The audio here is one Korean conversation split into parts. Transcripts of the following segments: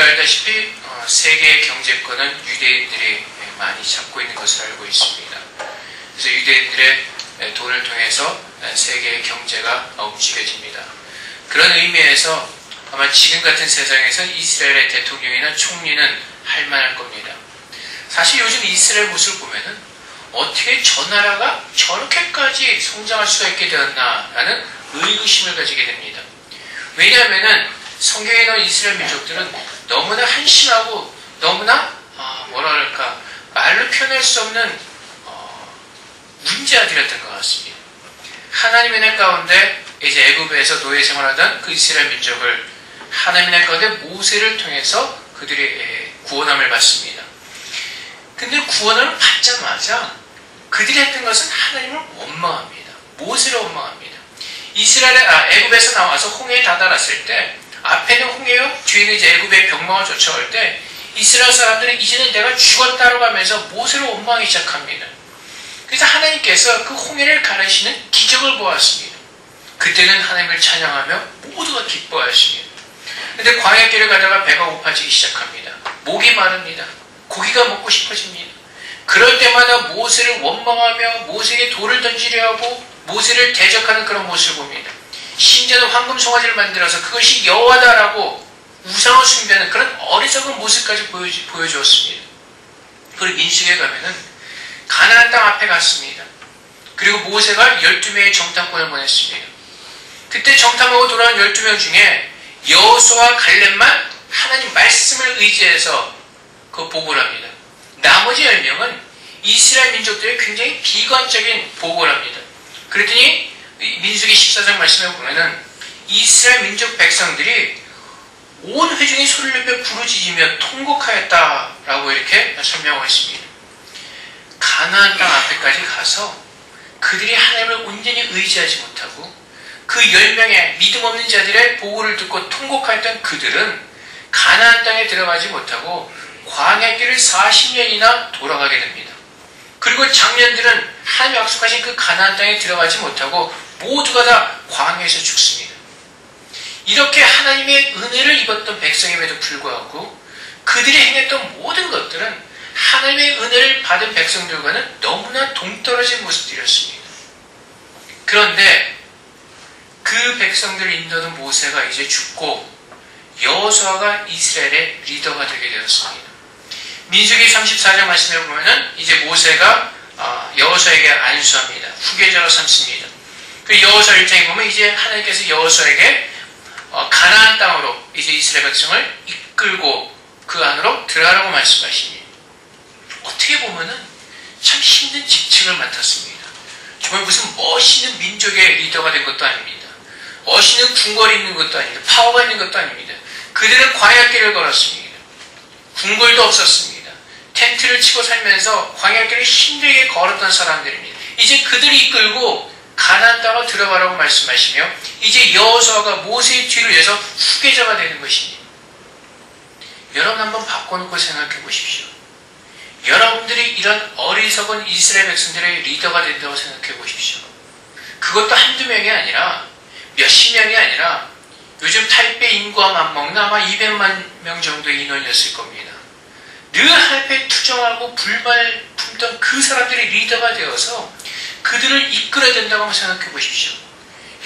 알다시피 세계의 경제권은 유대인들이 많이 잡고 있는 것을 알고 있습니다. 그래서 유대인들의 돈을 통해서 세계의 경제가 움직여집니다. 그런 의미에서 아마 지금 같은 세상에서 이스라엘의 대통령이나 총리는 할만할 겁니다. 사실 요즘 이스라엘 모습을 보면은 어떻게 저 나라가 저렇게까지 성장할 수가 있게 되었나라는 의구심을 가지게 됩니다. 왜냐하면은 성경에 나온 이스라엘 민족들은 너무나 한심하고 너무나 뭐랄까 말로 표현할 수 없는 문제아들이었던 것 같습니다. 하나님의 날 가운데 이제 애굽에서 노예 생활하던 그 이스라엘 민족을 하나님의 날 가운데 모세를 통해서 그들이 구원함을 받습니다. 근데 구원을 받자마자 그들이 했던 것은 하나님을 원망합니다. 모세를 원망합니다. 애굽에서 나와서 홍해에 다다랐을 때 앞에는 홍해요, 뒤에는 이제 애굽의 병마가 쫓아올 때 이스라엘 사람들은 이제는 내가 죽었다고 하면서 모세를 원망하기 시작합니다. 그래서 하나님께서 그 홍해를 가르시는 기적을 보았습니다. 그때는 하나님을 찬양하며 모두가 기뻐하였습니다. 그런데 광야길을 가다가 배가 고파지기 시작합니다. 목이 마릅니다. 고기가 먹고 싶어집니다. 그럴 때마다 모세를 원망하며 모세에게 돌을 던지려 하고 모세를 대적하는 그런 모습을 봅니다. 심지어는 황금 송아지를 만들어서 그것이 여호와다라고 우상을 숭배하는 그런 어리석은 모습까지 보여주었습니다. 그리고 민수기에 가면은 가나안 땅 앞에 갔습니다. 그리고 모세가 12명의 정탐꾼을 보냈습니다. 그때 정탐하고 돌아온 12명 중에 여호수아와 갈렙만 하나님 말씀을 의지해서 그 보고를 합니다. 나머지 10명은 이스라엘 민족들의 굉장히 비관적인 보고를 합니다. 그랬더니 민수기 14장 말씀에 보면은 이스라엘 민족 백성들이 온 회중이 소리를 내며 부르짖으며 통곡하였다라고 이렇게 설명하고 있습니다. 가나안 땅 앞에까지 가서 그들이 하나님을 온전히 의지하지 못하고 그 10명의 믿음 없는 자들의 보고를 듣고 통곡하였던 그들은 가나안 땅에 들어가지 못하고 광야길을 40년이나 돌아가게 됩니다. 그리고 장년들은 하나님이 약속하신 그 가나안 땅에 들어가지 못하고 모두가 다 광야에서 죽습니다. 이렇게 하나님의 은혜를 입었던 백성임에도 불구하고 그들이 행했던 모든 것들은 하나님의 은혜를 받은 백성들과는 너무나 동떨어진 모습들이었습니다. 그런데 그 백성들을 인도하는 모세가 이제 죽고 여호수아가 이스라엘의 리더가 되게 되었습니다. 민수기 34장 말씀에 보면은 이제 모세가 여호수아에게 안수합니다. 후계자로 삼습니다. 그 여호수아 1장에 보면 이제 하나님께서 여호수아에게 가나안 땅으로 이제 이스라엘 백성을 이끌고 그 안으로 들어가라고 말씀하시니 어떻게 보면은 참 힘든 직책을 맡았습니다. 정말 무슨 멋있는 민족의 리더가 된 것도 아닙니다. 멋있는 궁궐이 있는 것도 아닙니다. 파워가 있는 것도 아닙니다. 그들은 광야길을 걸었습니다. 궁궐도 없었습니다. 텐트를 치고 살면서 광야길을 힘들게 걸었던 사람들입니다. 이제 그들이 이끌고 가나안 땅으로 들어가라고 말씀하시며 이제 여호수아가 모세의 뒤를 이어서 후계자가 되는 것입니다. 여러분 한번 바꿔놓고 생각해 보십시오. 여러분들이 이런 어리석은 이스라엘 백성들의 리더가 된다고 생각해 보십시오. 그것도 한두 명이 아니라 몇십 명이 아니라 요즘 타이베이 인구와 맞먹는 아마 200만 명 정도의 인원이었을 겁니다. 늘 하나님께 투정하고 불만을 품던 그 사람들이 리더가 되어서 그들을 이끌어야 된다고 생각해 보십시오.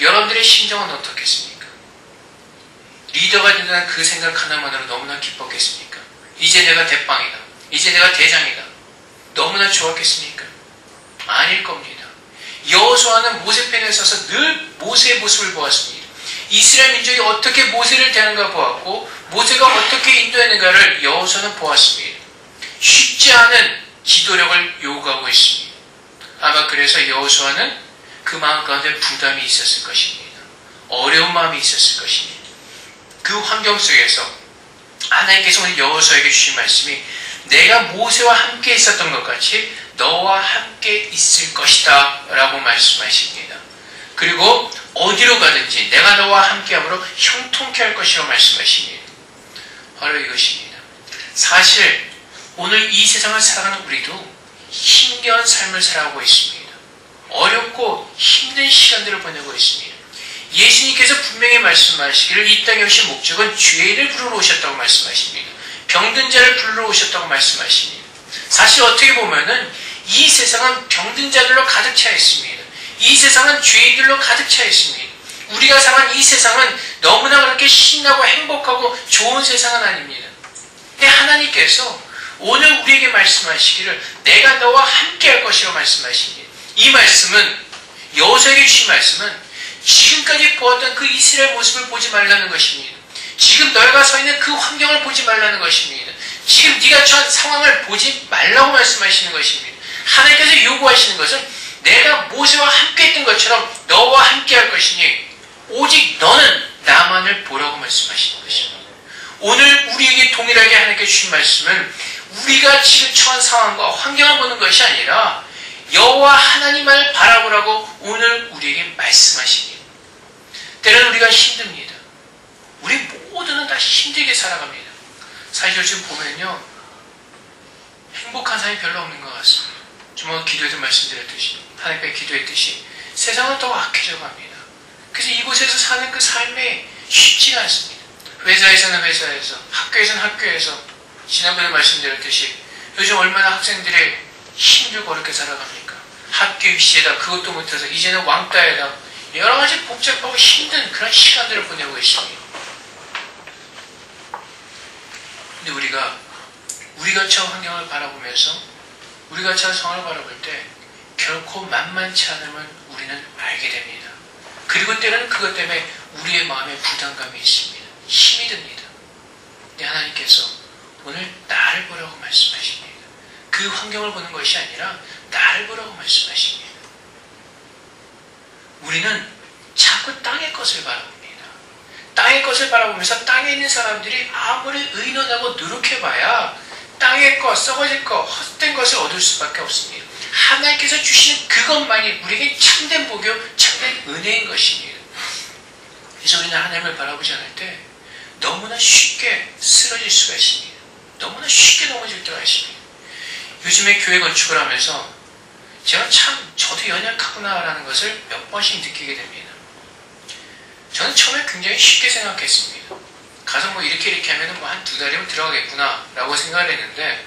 여러분들의 심정은 어떻겠습니까? 리더가 된다는 그 생각 하나만으로 너무나 기뻤겠습니까? 이제 내가 대빵이다. 이제 내가 대장이다. 너무나 좋았겠습니까? 아닐 겁니다. 여호수아는 모세 편에 서서 늘 모세의 모습을 보았습니다. 이스라엘 민족이 어떻게 모세를 대하는가 보았고 모세가 어떻게 인도했는가를 여호수아는 보았습니다. 쉽지 않은 지도력을 요구하고 있습니다. 아마 그래서 여호수아는 그 마음 가운데 부담이 있었을 것입니다. 어려운 마음이 있었을 것입니다. 그 환경 속에서 하나님께서 오늘 여호수아에게 주신 말씀이 내가 모세와 함께 있었던 것 같이 너와 함께 있을 것이다 라고 말씀하십니다. 그리고 어디로 가든지 내가 너와 함께함으로 형통케 할 것이라고 말씀하십니다. 바로 이것입니다. 사실 오늘 이 세상을 살아가는 우리도 힘겨운 삶을 살아가고 있습니다. 어렵고 힘든 시간들을 보내고 있습니다. 예수님께서 분명히 말씀하시기를 이 땅에 오신 목적은 죄인을 부르러 오셨다고 말씀하십니다. 병든 자를 불러오셨다고 말씀하십니다. 사실 어떻게 보면은 이 세상은 병든 자들로 가득 차 있습니다. 이 세상은 죄인들로 가득 차 있습니다. 우리가 사는 이 세상은 너무나 그렇게 신나고 행복하고 좋은 세상은 아닙니다. 근데 하나님께서 오늘 우리에게 말씀하시기를 내가 너와 함께 할 것이라고 말씀하십니다. 이 말씀은 여호수아에게 주신 말씀은 지금까지 보았던 그 이스라엘 모습을 보지 말라는 것입니다. 지금 너희가 서 있는 그 환경을 보지 말라는 것입니다. 지금 네가 처한 상황을 보지 말라고 말씀하시는 것입니다. 하나님께서 요구하시는 것은 내가 모세와 함께 했던 것처럼 너와 함께 할 것이니 오직 너는 나만을 보라고 말씀하시는 것입니다. 오늘 우리에게 동일하게 하나님께 주신 말씀은 우리가 지금 처한 상황과 환경을 보는 것이 아니라 여호와 하나님만을 바라보라고 오늘 우리에게 말씀하십니다. 때로는 우리가 힘듭니다. 우리 모두는 다 힘들게 살아갑니다. 사실 요즘 보면요, 행복한 사람이 별로 없는 것 같습니다. 주말 기도에도 말씀드렸듯이, 하나님께 기도했듯이 세상은 더 악해져 갑니다. 그래서 이곳에서 사는 그 삶이 쉽지가 않습니다. 회사에서는 회사에서, 학교에서는 학교에서, 지난번에 말씀드렸듯이 요즘 얼마나 학생들이 힘들고 어렵게 살아갑니까? 학교 입시에다 그것도 못해서 이제는 왕따에다 여러 가지 복잡하고 힘든 그런 시간들을 보내고 있습니다. 근데 우리가 처한 환경을 바라보면서 우리가 처한 상황을 바라볼 때 결코 만만치 않음을 우리는 알게 됩니다. 그리고 때로는 그것 때문에 우리의 마음에 부담감이 있습니다. 힘이 듭니다. 근데 하나님께서 오늘 나를 보라고 말씀하십니다. 그 환경을 보는 것이 아니라 나를 보라고 말씀하십니다. 우리는 자꾸 땅의 것을 바라봅니다. 땅의 것을 바라보면서 땅에 있는 사람들이 아무리 의논하고 노력해봐야 땅의 것, 썩어질 것, 헛된 것을 얻을 수밖에 없습니다. 하나님께서 주시는 그것만이 우리에게 참된 복이요, 참된 은혜인 것입니다. 그래서 우리는 하나님을 바라보지 않을 때 너무나 쉽게 쓰러질 수가 있습니다. 너무나 쉽게 넘어질 때가 있습니다. 요즘에 교회 건축을 하면서 제가 참 저도 연약하구나라는 것을 몇 번씩 느끼게 됩니다. 저는 처음에 굉장히 쉽게 생각했습니다. 가서 뭐 이렇게 하면 뭐 한 2달이면 들어가겠구나 라고 생각을 했는데,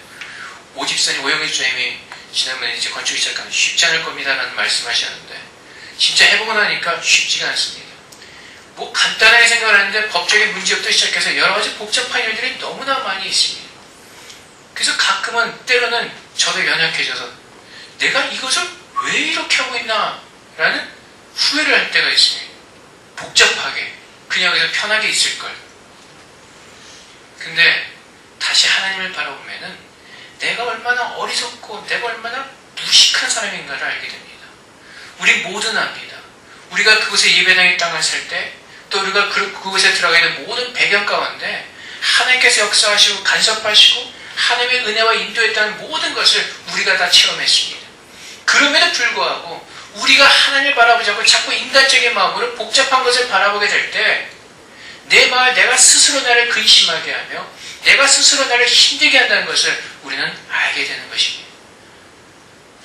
오집사님, 오영희 주님이 지난번에 이제 건축을 시작하면 쉽지 않을 겁니다 라는 말씀하셨는데, 진짜 해보고 나니까 쉽지가 않습니다. 뭐 간단하게 생각을 했는데 법적인 문제부터 시작해서 여러 가지 복잡한 일들이 너무나 많이 있습니다. 그래서 가끔은 때로는 저도 연약해져서 내가 이것을 왜 이렇게 하고 있나 라는 후회를 할 때가 있습니다. 복잡하게 그냥 여기서 편하게 있을걸. 근데 다시 하나님을 바라보면은 내가 얼마나 어리석고 내가 얼마나 무식한 사람인가를 알게 됩니다. 우리 모두는 압니다. 우리가 그곳에 예배당의 땅을 살 때, 또 우리가 그곳에 들어가 있는 모든 배경 가운데 하나님께서 역사하시고 간섭하시고 하나님의 은혜와 인도했다는 모든 것을 우리가 다 체험했습니다. 그럼에도 불구하고 우리가 하나님을 바라보지 않고 자꾸 인간적인 마음으로 복잡한 것을 바라보게 될 때 내 마음에 내가 스스로 나를 근심하게 하며 내가 스스로 나를 힘들게 한다는 것을 우리는 알게 되는 것입니다.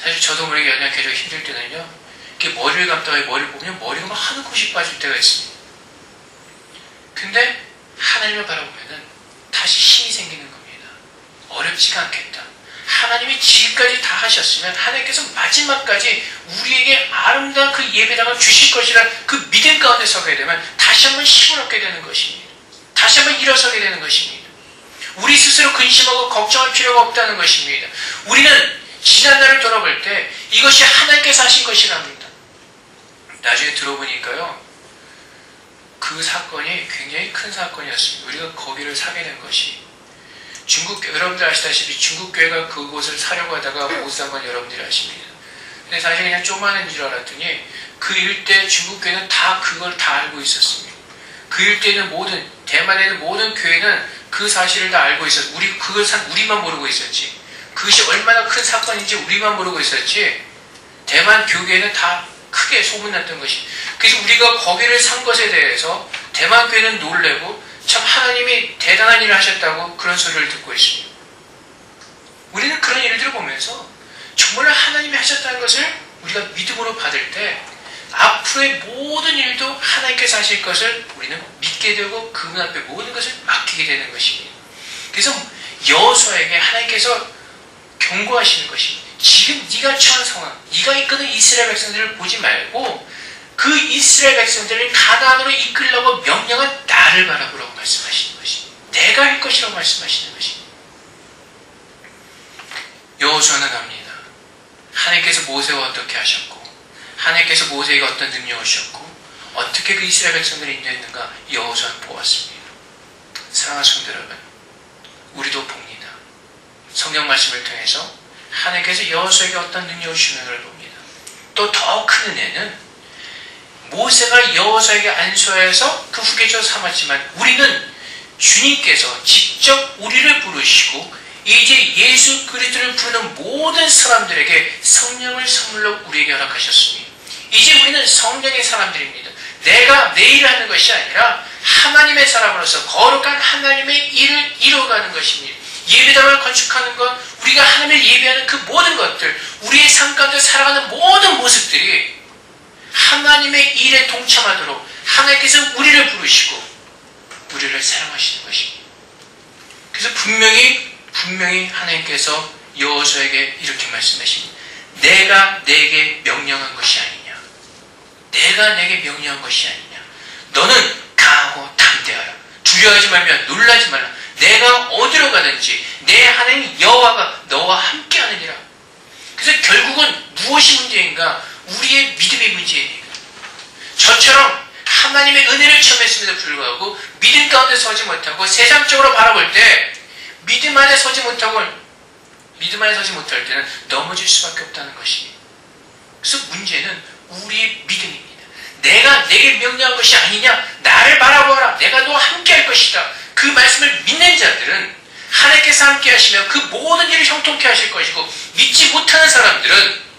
사실 저도 모르게 연약해지고 힘들 때는요, 이렇게 머리를 감다가 머리를 보면 머리가 막 하늘 곳이 빠질 때가 있습니다. 근데 하나님을 바라보면은 다시 힘이 생기는 겁니다. 어렵지가 않겠다. 하나님이 지금까지 다 하셨으면 하나님께서 마지막까지 우리에게 아름다운 그 예배당을 주실 것이라 그 믿음 가운데 서게 되면 다시 한번 힘을 얻게 되는 것입니다. 다시 한번 일어서게 되는 것입니다. 우리 스스로 근심하고 걱정할 필요가 없다는 것입니다. 우리는 지난날을 돌아볼 때 이것이 하나님께서 하신 것이랍니다. 나중에 들어보니까요, 그 사건이 굉장히 큰 사건이었습니다. 우리가 거기를 사게 된 것이 여러분들 아시다시피 중국 교회가 그곳을 사려고 하다가 못 산 건 여러분들이 아십니다. 근데 사실 그냥 조그마한 줄 알았더니 그 일대 중국 교회는 다 그걸 다 알고 있었습니다. 그 일대는 대만에 있는 모든 교회는 그 사실을 다 알고 있었어요. 그걸 산 우리만 모르고 있었지. 그것이 얼마나 큰 사건인지 우리만 모르고 있었지. 대만 교계는 다 크게 소문났던 것이. 그래서 우리가 거기를 산 것에 대해서 대만 교회는 놀래고 참 하나님이 대단한 일을 하셨다고 그런 소리를 듣고 있습니다. 우리는 그런 일들을 보면서 정말 하나님이 하셨다는 것을 우리가 믿음으로 받을 때 앞으로의 모든 일도 하나님께서 하실 것을 우리는 믿게 되고 그분 앞에 모든 것을 맡기게 되는 것입니다. 그래서 여호수아에게 하나님께서 경고하시는 것입니다. 지금 네가 처한 상황, 네가 이끄는 이스라엘 백성들을 보지 말고 그 이스라엘 백성들을 가나안으로 이끌려고 명령한 나를 바라보라고 말씀하시는 것입니다. 내가 할 것이라고 말씀하시는 것입니다. 여호수아는 압니다. 하나님께서 모세와 어떻게 하셨고 하나님께서 모세에게 어떤 능력을 주셨고 어떻게 그 이스라엘 백성들을 인도했는가 여호수아는 보았습니다. 사랑하는 성도 여러분, 우리도 봅니다. 성경 말씀을 통해서 하나님께서 여호수아에게 어떤 능력을 주시는가를 봅니다. 또 더 큰 은혜는 모세가 여호수아에게 안수하여서 그 후계자 삼았지만 우리는 주님께서 직접 우리를 부르시고 이제 예수 그리스도를 부르는 모든 사람들에게 성령을 선물로 우리에게 허락하셨습니다. 이제 우리는 성령의 사람들입니다. 내가 내 일을 하는 것이 아니라 하나님의 사람으로서 거룩한 하나님의 일을 이루어가는 것입니다. 예배당을 건축하는 것, 우리가 하나님을 예배하는 그 모든 것들, 우리의 삶 가운데 살아가는 모든 모습들이 하나님의 일에 동참하도록 하나님께서 우리를 부르시고 우리를 사랑하시는 것입니다. 그래서 분명히 하나님께서 여호수아에게 이렇게 말씀하십니다. 내가 내게 명령한 것이 아니냐. 내가 내게 명령한 것이 아니냐. 너는 강하고 담대하라. 두려워하지 말며 놀라지 말라. 내가 어디로 가든지 내 하나님 여호와가 너와 함께하느니라. 그래서 결국은 무엇이 문제인가? 우리의 믿음의 문제입니다. 저처럼 하나님의 은혜를 체험했음에도 불구하고 믿음 가운데 서지 못하고 세상적으로 바라볼 때 믿음 안에 서지 못할 때는 넘어질 수밖에 없다는 것입니다. 그래서 문제는 우리의 믿음입니다. 내가 내게 명령한 것이 아니냐? 나를 바라보아라. 내가 너와 함께 할 것이다. 그 말씀을 믿는 자들은 하나님께서 함께 하시며 그 모든 일을 형통케 하실 것이고, 믿지 못하는 사람들은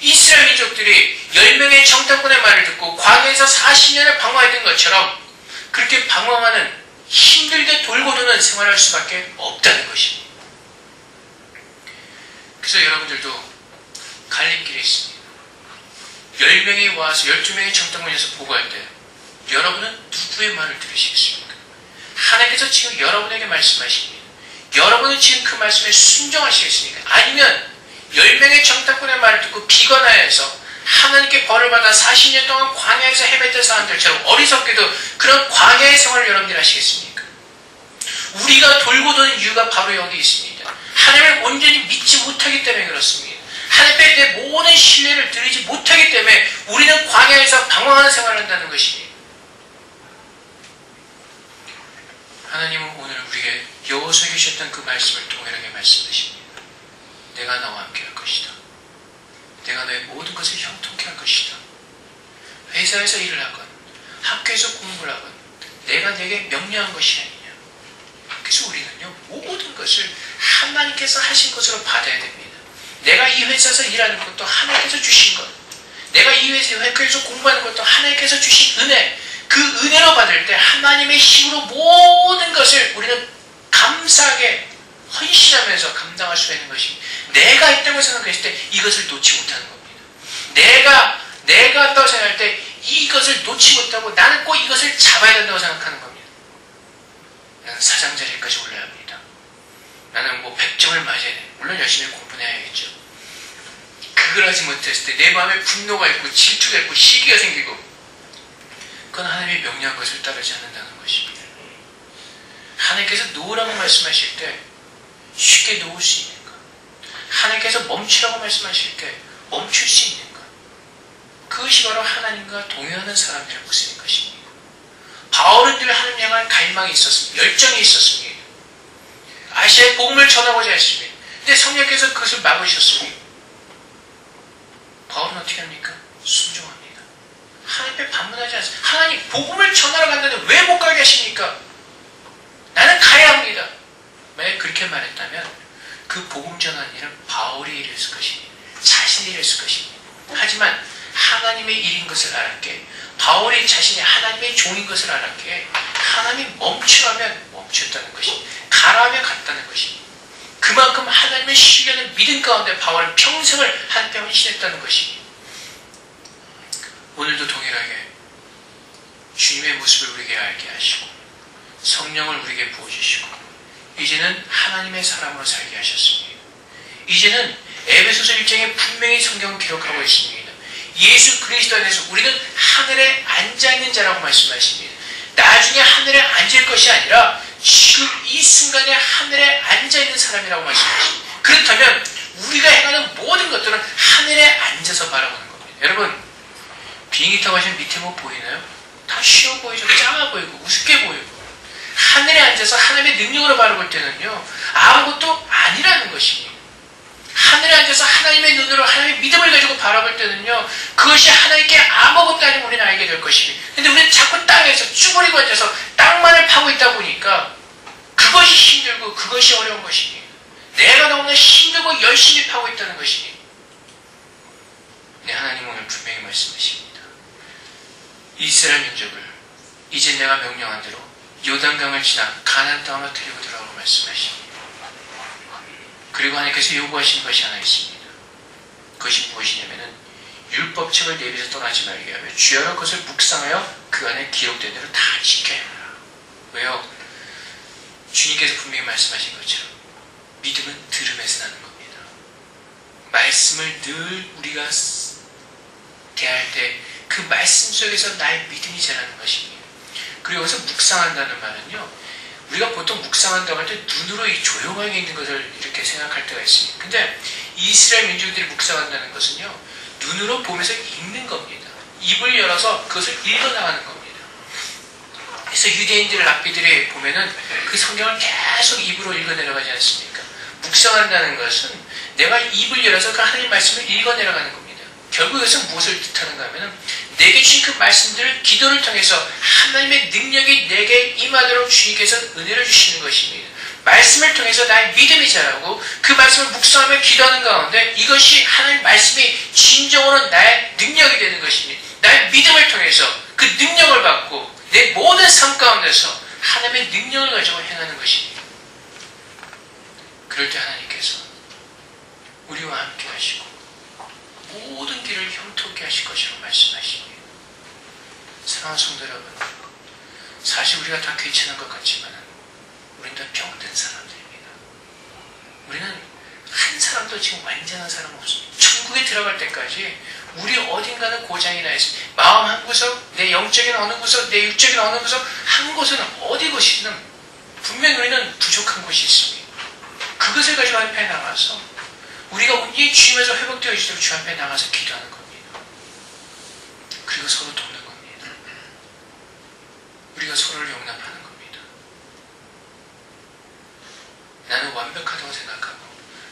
이스라엘 민족들이 10명의 정탐꾼의 말을 듣고 광야에서 40년을 방황했던 것처럼 그렇게 방황하는, 힘들게 돌고 도는 생활을 할 수밖에 없다는 것입니다. 그래서 여러분들도 갈림길에 있습니다. 10명이 와서 12명의 정탐꾼에서 보고할 때 여러분은 누구의 말을 들으시겠습니까? 하나님께서 지금 여러분에게 말씀하십니다. 여러분은 지금 그 말씀에 순종하시겠습니까? 아니면 10명의 정탐꾼의 말을 듣고 비관하여서 하나님께 벌을 받아 40년 동안 광야에서 헤맸던 사람들처럼 어리석게도 그런 광야의 생활을 여러분들이 하시겠습니까? 우리가 돌고 도는 이유가 바로 여기 있습니다. 하나님을 온전히 믿지 못하기 때문에 그렇습니다. 하나님께 내 모든 신뢰를 드리지 못하기 때문에 우리는 광야에서 방황하는 생활을 한다는 것입니다. 하나님은 오늘 우리에게 여호수아에게 주셨던 그 말씀을 동일하게 말씀하십니다. 내가 너와 함께 할 것이다. 내가 너의 모든 것을 형통케 할 것이다. 회사에서 일을 하건 학교에서 공부를 하건 내가 내게 명령한 것이 아니냐. 그래서 우리는요, 모든 것을 하나님께서 하신 것으로 받아야 됩니다. 내가 이 회사에서 일하는 것도 하나님께서 주신 것, 내가 이 회사에서 공부하는 것도 하나님께서 주신 은혜, 그 은혜로 받을 때 하나님의 힘으로 모든 것을 우리는 감사하게 헌신하면서 감당할 수 있는 것입니다. 내가 있다고 생각했을 때 이것을 놓지 못하는 겁니다. 내가 있다고 생각할 때 이것을 놓지 못하고 나는 꼭 이것을 잡아야 된다고 생각하는 겁니다. 나는 사장 자리까지 올라야 합니다. 나는 100점을 맞아야 돼. 물론 열심히 공부는 해야겠죠. 그걸 하지 못했을 때 내 마음에 분노가 있고 질투가 있고 시기가 생기고, 그건 하나님의 명령한 것을 따르지 않는다는 것입니다. 하나님께서 놓으라고 말씀하실 때 쉽게 놓을 수 있는 것, 하나님께서 멈추라고 말씀하실 때 멈출 수 있는 것, 그것이 바로 하나님과 동행하는 사람들의 모습인 것입니다. 바울은 늘 하나님 향한 갈망이 있었습니다. 열정이 있었습니다. 아시아에 복음을 전하고자 했습니다. 근데 성령께서 그것을 막으셨습니다. 바울은 어떻게 합니까? 순종합니다. 하나님께 반문하지 않습니다. 하나님, 복음을 전하러 갔는데 왜 못 가게 하십니까? 나는 가야 합니다. 만약 그렇게 말했다면 그 복음 전하는 일은 바울이 일했을 것입니다. 자신이 일했을 것입니다. 하지만 하나님의 일인 것을 알았기에, 바울이 자신이 하나님의 종인 것을 알았기에 하나님이 멈추라면 멈췄다는 것입니다. 가라하면 갔다는 것입니다. 그만큼 하나님의 신뢰는 믿음 가운데 바울은 평생을 하나님께 헌신했다는 것입니다. 오늘도 동일하게 주님의 모습을 우리에게 알게 하시고 성령을 우리에게 부어주시고 이제는 하나님의 사람으로 살게 하셨습니다. 이제는 에베소서 1장에 분명히 성경은 기록하고 있습니다. 예수 그리스도 안에서 우리는 하늘에 앉아있는 자라고 말씀하십니다. 나중에 하늘에 앉을 것이 아니라 지금 이 순간에 하늘에 앉아있는 사람이라고 말씀하십니다. 그렇다면 우리가 행하는 모든 것들은 하늘에 앉아서 바라보는 겁니다. 여러분, 비행기 타고 가시면 밑에 뭐 보이나요? 다 쉬워 보이죠? 작아 보이고 우습게 보이고. 하늘에 앉아서 하나님의 능력으로 바라볼 때는요, 아무것도 아니라는 것입니다. 하늘에 앉아서 하나님의 눈으로 하나님의 믿음을 가지고 바라볼 때는요, 그것이 하나님께 아무것도 아니고 우리는 알게 될 것입니다. 근데 우리는 자꾸 땅에서 쭈그리고 앉아서 땅만을 파고 있다 보니까 그것이 힘들고 그것이 어려운 것입니다. 내가 너무나 힘들고 열심히 파고 있다는 것입니다. 네, 하나님 오늘 분명히 말씀하십니다. 이스라엘 민족을 이제 내가 명령한 대로 요단강을 지나 가나안 땅으로 데리고 들어가고 말씀하십니다. 그리고 하나님께서 요구하시는 것이 하나 있습니다. 그것이 무엇이냐면은 율법책을 내 입에서 떠나지 말게 하며 주야로 그것을 묵상하여 그 안에 기록된 대로 다 지켜야 하라. 왜요? 주님께서 분명히 말씀하신 것처럼 믿음은 들음에서 나는 겁니다. 말씀을 늘 우리가 대할 때 그 말씀 속에서 나의 믿음이 자라는 것입니다. 그리고 여기서 묵상한다는 말은요, 우리가 보통 묵상한다고 할 때 눈으로 이 조용하게 있는 것을 이렇게 생각할 때가 있습니다. 근데 이스라엘 민족들이 묵상한다는 것은요, 눈으로 보면서 읽는 겁니다. 입을 열어서 그것을 읽어나가는 겁니다. 그래서 유대인들 랍비들이 보면은 그 성경을 계속 입으로 읽어내려가지 않습니까? 묵상한다는 것은 내가 입을 열어서 그 하나님 말씀을 읽어내려가는 겁니다. 결국 이것은 무엇을 뜻하는가 하면 내게 주신 그 말씀들을 기도를 통해서 하나님의 능력이 내게 임하도록 주님께서 은혜를 주시는 것입니다. 말씀을 통해서 나의 믿음이 자라고 그 말씀을 묵상하며 기도하는 가운데 이것이 하나님 말씀이 진정으로 나의 능력이 되는 것입니다. 나의 믿음을 통해서 그 능력을 받고 내 모든 삶 가운데서 하나님의 능력을 가지고 행하는 것입니다. 그럴 때 하나님께서 우리와 함께 하시고 모든 길을 형통케 하실 것이라고 말씀하십니다. 사랑하는 성도 여러분, 사실 우리가 다 괜찮은 것 같지만 우리는 다 병든 사람들입니다. 우리는 한 사람도 지금 완전한 사람 없습니다. 천국에 들어갈 때까지 우리 어딘가는 고장이 나 있습니다. 마음 한 구석, 내 영적인 어느 구석, 내 육적인 어느 구석, 한 곳은 어디 곳이든 분명히 우리는 부족한 곳이 있습니다. 그것을 가지고 앞에 나가서 우리가 온전히 주님에서 회복되어 있도록 주 앞에 나가서 기도하는 겁니다. 그리고 서로 돕는 겁니다. 우리가 서로를 용납하는 겁니다. 나는 완벽하다고 생각하고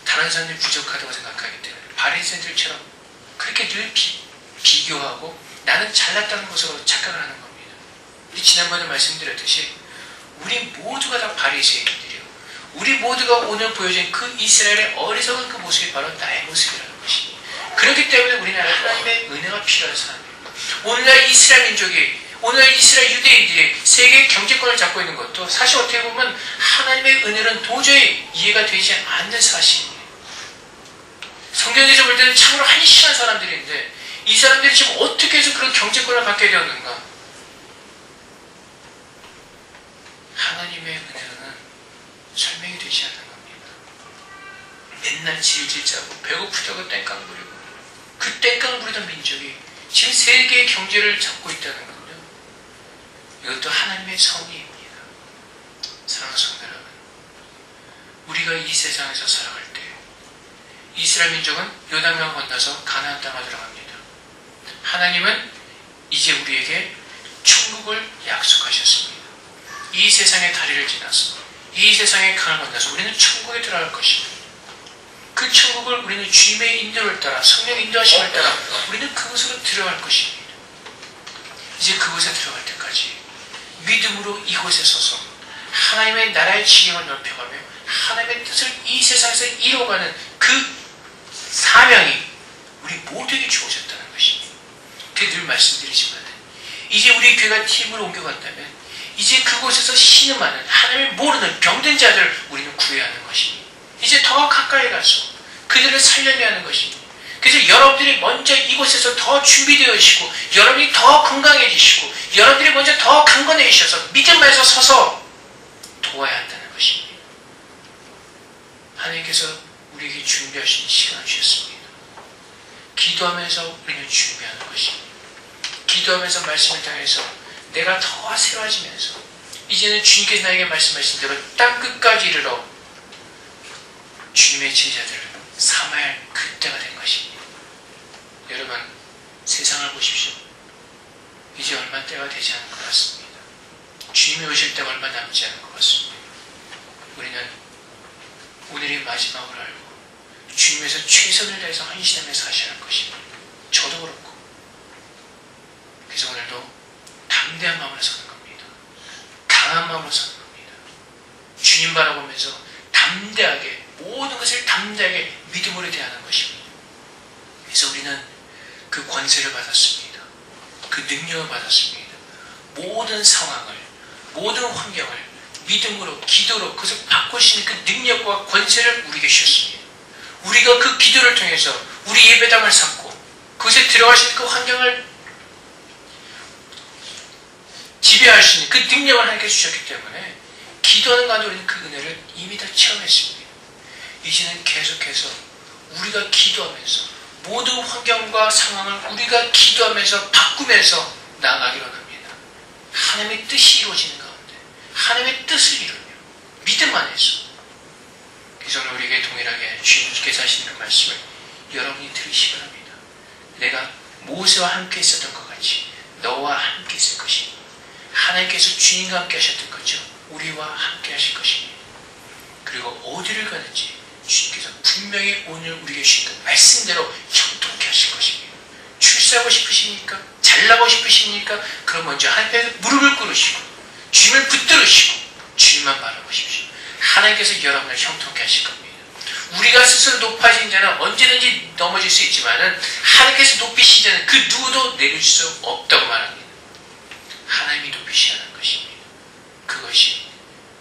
다른 사람들이 부족하다고 생각하기 때문에 바리새인들처럼 그렇게 늘 비교하고 나는 잘났다는 것으로 착각을 하는 겁니다. 지난번에 말씀드렸듯이 우리 모두가 다 바리새인들이에요. 우리 모두가 오늘 보여진 그 이스라엘의 어리석은 그 모습이 바로 나의 모습이라는 것입니다. 그렇기 때문에 우리는 하나님의 은혜가 필요한 사람입니다. 오늘날 이스라엘 민족이, 오늘날 이스라엘 유대인들이 세계 경제권을 잡고 있는 것도 사실 어떻게 보면 하나님의 은혜는 도저히 이해가 되지 않는 사실입니다. 성경에서 볼 때는 참으로 한심한 사람들인데 이 사람들이 지금 어떻게 해서 그런 경제권을 갖게 되었는가? 하나님의 은혜는 설명이 되지 않는 겁니다. 맨날 질질 짜고 배고프다고 땡깡 부리고 그 땡깡 부리던 민족이 지금 세계의 경제를 잡고 있다는 건요, 이것도 하나님의 섭리입니다. 사랑하는 성도 여러분, 우리가 이 세상에서 살아갈 때 이스라엘 민족은 요단강을 건너서 가나안 땅에 들어갑니다. 하나님은 이제 우리에게 천국을 약속하셨습니다. 이 세상의 다리를 지나서 이 세상의 강을 건너서 우리는 천국에 들어갈 것입니다. 그 천국을 우리는 주님의 인도를 따라, 성령 인도하심을 따라 우리는 그곳으로 들어갈 것입니다. 이제 그곳에 들어갈 때까지 믿음으로 이곳에 서서 하나님의 나라의 지경을 넓혀가며 하나님의 뜻을 이 세상에서 이루어가는 그 사명이 우리 모두에게 주어졌다는 것입니다. 늘 말씀드리지만 이제 우리 교회가 팀으로 옮겨간다면 이제 그곳에서 신음하는 하나님을 모르는 병든 자들을 우리는 구해야 하는 것입니다. 이제 더 가까이 가서 그들을 살려내야 하는 것입니다. 그래서 여러분들이 먼저 이곳에서 더 준비되어지시고 여러분이 더 건강해지시고 여러분들이 먼저 더 강건해지셔서 믿음에서 서서 도와야 한다는 것입니다. 하나님께서 우리에게 준비하신 시간을 주셨습니다. 기도하면서 우리는 준비하는 것입니다. 기도하면서 말씀을 통해서 내가 더 새로워지면서 이제는 주님께서 나에게 말씀하신 대로 땅끝까지 이르러 주님의 제자들을 삼아야 할 그때가 된 것입니다. 여러분, 세상을 보십시오. 이제 얼마 때가 되지 않은 것 같습니다. 주님이 오실 때가 얼마 남지 않은 것 같습니다. 우리는 오늘이 마지막으로 알고 주님에서 최선을 다해서 헌신하면서 하셔야 할 것입니다. 저도 그렇고. 그래서 오늘도 담대한 마음으로 서는 겁니다. 강한 마음으로 서는 겁니다. 주님 바라보면서 담대하게, 모든 것을 담대하게 믿음으로 대하는 것입니다. 그래서 우리는 그 권세를 받았습니다. 그 능력을 받았습니다. 모든 상황을, 모든 환경을 믿음으로, 기도로 그것을 바꿀 수 있는 그 능력과 권세를 우리에게 주셨습니다. 우리가 그 기도를 통해서 우리 예배당을 삼고 그것에 들어가시는 그 환경을 지배할 수 있는 그 능력을 하나님께서 주셨기 때문에 기도하는 가운데 우리는 그 은혜를 이미 다 체험했습니다. 이제는 계속해서 우리가 기도하면서 모든 환경과 상황을 우리가 기도하면서 바꾸면서 나아가기로 합니다. 하나님의 뜻이 이루어지는 가운데 하나님의 뜻을 이루며 믿음 안에서. 그래서 오늘 우리에게 동일하게 주님께서 하시는 그 말씀을 여러분이 들으시기 바랍니다. 내가 모세와 함께 있었던 것 같이 너와 함께 있을 것입니다. 하나님께서 주님과 함께 하셨던 거죠. 우리와 함께 하실 것입니다. 그리고 어디를 가든지 주님께서 분명히 오늘 우리에게 주신 그 말씀대로 형통케 하실 것입니다. 출세하고 싶으십니까? 잘나고 싶으십니까? 그럼 먼저 하나님께 무릎을 꿇으시고 주님을 붙들으시고 주님만 바라보십시오. 하나님께서 여러분을 형통케 하실 겁니다. 우리가 스스로 높아진 자는 언제든지 넘어질 수 있지만 하나님께서 높이신 자는 그 누구도 내릴 수 없다고 말합니다. 하나님이 높이셔야 하는 것입니다. 그것이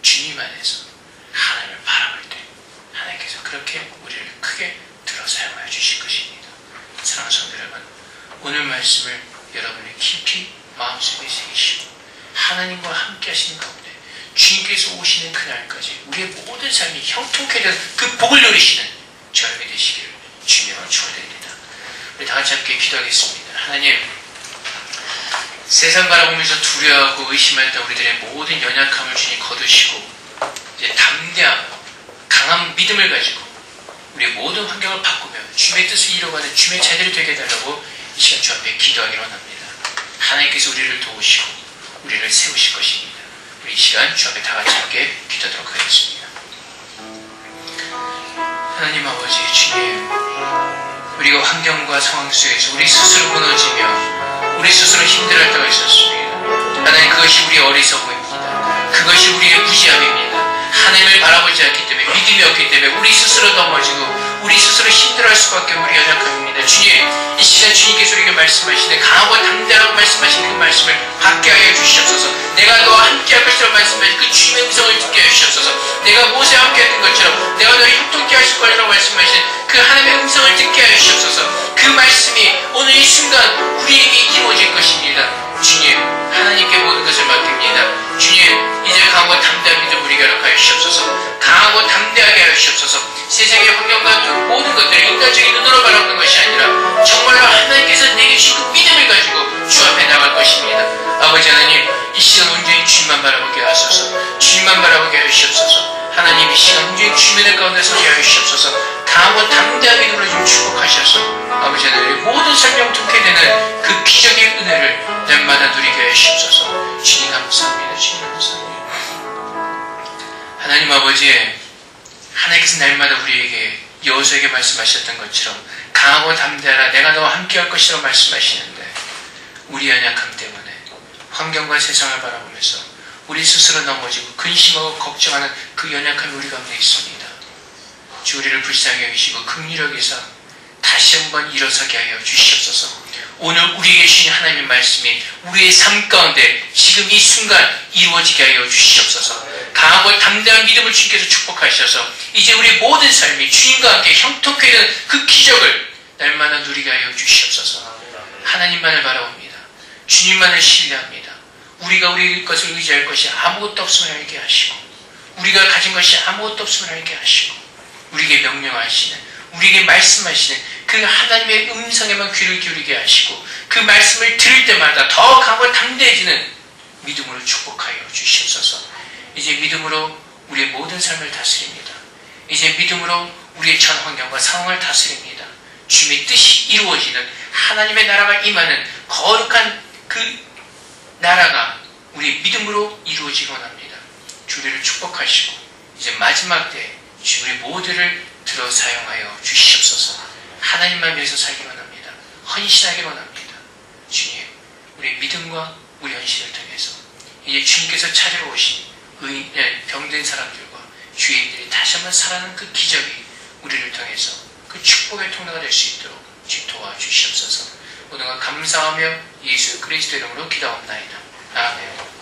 주님 안에서 하나님을 바라볼 때 하나님께서 그렇게 우리를 크게 들어 사용하여 주실 것입니다. 사랑하는 성도 여러분, 오늘 말씀을 여러분이 깊이 마음속에 새기시고 하나님과 함께 하시는 가운데 주님께서 오시는 그날까지 우리의 모든 삶이 형통케 되는 그 복을 누리시는 저녁이 되시기를 주님으로 축원드립니다. 우리 다 같이 함께 기도하겠습니다. 하나님, 세상 바라보면서 두려워하고 의심했던 우리들의 모든 연약함을 주님 거두시고 이제 담대하고 강한 믿음을 가지고 우리의 모든 환경을 바꾸며 주님의 뜻을 이루어가는 주님의 자들이 되게 해달라고 이 시간 주 앞에 기도하기로 합니다. 하나님께서 우리를 도우시고 우리를 세우실 것입니다. 우리 이 시간 주 앞에 다 같이 함께 기도하도록 하겠습니다. 하나님 아버지 주님, 우리가 환경과 상황 속에서 우리 스스로 무너지며 우리 스스로 힘들어할 때가 있었습니다. 하나님, 그것이 우리의 어리석음입니다. 그것이 우리의 무지함입니다. 하나님을 바라보지 않기 때문에, 믿음이 없기 때문에 우리 스스로 넘어지고 우리 스스로 힘들어할 수밖에 우리 연약함입니다. 주님, 이 시간 주님께서 우리에게 말씀하시는 강하고 담대하고 말씀하시는 그 말씀을 받게 하여 주시옵소서. 내가 너와 함께 할 것이라고 말씀하신 그 주님의 음성을 듣게 하여 주시옵소서. 내가 모세와 함께 했던 것처럼 내가 너를 형통케 하실 거라고 말씀하신 그 하나님의 음성을 듣게 하여 주시옵소서. 그 말씀이 오늘 이 순간 우리에게 이루어질 것입니다. 주님, 하나님께 모든 것을 맡깁니다. 주님, 이제 강하고 담대한 믿음 우리에게 허락하여 주시옵소서. 강하고 담대하게 하여 주시옵소서. 세상의 환경과 모든 것들을 인간적인 눈으로 바라보는 것이 아니라 정말로 하나님께서 내게 주신 그 믿음을 가지고 주 앞에 나갈 것입니다. 아버지 하나님, 이 시간 온전히 주님만 바라보게 하소서. 주님만 바라보게 하여 주시옵소서. 하나님, 이 시간 온전히 주님의 가운데 서게 하여 주시옵소서. 강하고 담대한 믿음으로 좀 축복하셔서 아버지 하나님, 모든 삶이 형통케 되는 그 기적의 은혜를 날마다 누리게 하여 주시옵소서. 주님 감사합니다. 주님 감사합니다. 하나님 아버지, 하나님께서 날마다 우리에게 여호수아에게 말씀하셨던 것처럼 강하고 담대하라, 내가 너와 함께 할 것이라고 말씀하시는데 우리 연약함 때문에 환경과 세상을 바라보면서 우리 스스로 넘어지고 근심하고 걱정하는 그 연약함이 우리 가운데 있습니다. 주, 우리를 불쌍히 여기시고 긍휼히 여기사 다시 한번 일어서게 하여 주시옵소서. 오늘 우리에게 주신 하나님의 말씀이 우리의 삶 가운데 지금 이 순간 이루어지게 하여 주시옵소서. 강하고 담대한 믿음을 주님께서 축복하셔서 이제 우리의 모든 삶이 주님과 함께 형통케 되는 그 기적을 날마다 누리게 하여 주시옵소서. 하나님만을 바라봅니다. 주님만을 신뢰합니다. 우리가 우리 것을 의지할 것이 아무것도 없음을 알게 하시고 우리가 가진 것이 아무것도 없음을 알게 하시고 우리에게 명령하시는, 우리에게 말씀하시는 그 하나님의 음성에만 귀를 기울이게 하시고 그 말씀을 들을 때마다 더 강하고 담대해지는 믿음으로 축복하여 주시옵소서. 이제 믿음으로 우리의 모든 삶을 다스립니다. 이제 믿음으로 우리의 전 환경과 상황을 다스립니다. 주님의 뜻이 이루어지는 하나님의 나라가 임하는 거룩한 그 나라가 우리의 믿음으로 이루어지기 원합니다. 주리를 축복하시고 이제 마지막 때 우리 모두를 들어 사용하여 주시옵소서. 하나님만 위해서 살기 원합니다. 헌신하기 원합니다. 주님, 우리 믿음과 우리 헌신을 통해서 이제 주님께서 찾으러 오신 병든 사람들과 주인들이 다시 한번 살아나는 그 기적이 우리를 통해서 그 축복의 통로가 될 수 있도록 주님 도와주시옵소서. 오늘과 감사하며 예수 그리스도 이름으로 기도합나이다. 아멘.